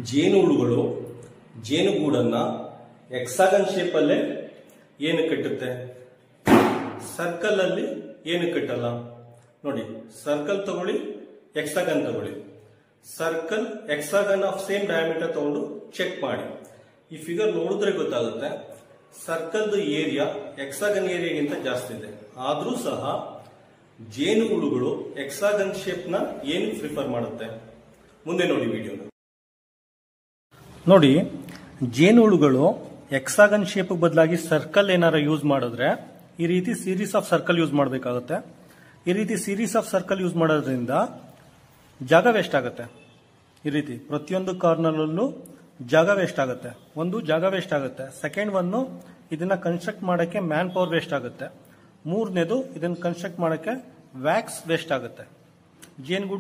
ಜೇನುಹುಳುಗಳು ಜೇನುಗೂಡನ್ನ ಹೆಕ್ಸಾಗನ್ ಶೇಪ್ ಅಲ್ಲೇ ಏನು ಕಟ್ಟುತ್ತೆ, ಸರ್ಕಲ್ ಅಲ್ಲಿ ಏನು ಕಟ್ಟಲ್ಲ. ನೋಡಿ, ಸರ್ಕಲ್ ತಗೊಳ್ಳಿ, ಹೆಕ್ಸಾಗನ್ ತಗೊಳ್ಳಿ. ಸರ್ಕಲ್ ಹೆಕ್ಸಾಗನ್ ಆಫ್ ಸೇಮ್ ಡಯಾಮೀಟರ್ ತಗೊಂಡು ಚೆಕ್ ಮಾಡಿ. ಈ ಫಿಗರ್ ನೋಡಿದ್ರೆ ಗೊತ್ತಾಗುತ್ತೆ ಸರ್ಕಲ್ದು ಏರಿಯಾ ಹೆಕ್ಸಾಗನ್ ಏರಿಯಾಗಿಂತ ಜಾಸ್ತಿ ಇದೆ. ಆದ್ರೂ ಸಹ ಜೇನುಹುಳುಗಳು ಹೆಕ್ಸಾಗನ್ ಶೇಪ್ ನ ಏನು ಪ್ರಿಫರ್ ಮಾಡುತ್ತೆ, ಮುಂದೆ ನೋಡಿ ವಿಡಿಯೋನ. ನೋಡಿ, ಜೇನುಹುಳುಗಳು ಹೆಕ್ಸಾಗನ್ ಶೇಪ್ ಬದಲಾಗಿ ಸರ್ಕಲ್ ಏನಾರ ಯೂಸ್ ಮಾಡಿದ್ರೆ ಈ ರೀತಿ ಸೀರೀಸ್ ಆಫ್ ಸರ್ಕಲ್ ಯೂಸ್ ಮಾಡಬೇಕಾಗುತ್ತೆ. ಈ ರೀತಿ ಸೀರೀಸ್ ಆಫ್ ಸರ್ಕಲ್ ಯೂಸ್ ಮಾಡೋದ್ರಿಂದ ಜಾಗ ವೇಸ್ಟ್ ಆಗುತ್ತೆ. ಈ ರೀತಿ ಪ್ರತಿಯೊಂದು ಕಾರ್ನರ್ನಲ್ಲೂ ಜಾಗ ವೇಸ್ಟ್ ಆಗುತ್ತೆ. ಒಂದು ಜಾಗ ವೇಸ್ಟ್ ಆಗುತ್ತೆ. ಸೆಕೆಂಡ್ ಒಂದು, ಇದನ್ನ ಕನ್ಸ್ಟ್ರಕ್ಟ್ ಮಾಡಕ್ಕೆ ಮ್ಯಾನ್ ಪವರ್ ವೇಸ್ಟ್ ಆಗುತ್ತೆ. ಮೂರನೇದು, ಇದನ್ನ ಕನ್ಸ್ಟ್ರಕ್ಟ್ ಮಾಡಕ್ಕೆ ವ್ಯಾಕ್ಸ್ ವೇಸ್ಟ್ ಆಗುತ್ತೆ. ಜೇನುಗೂಡು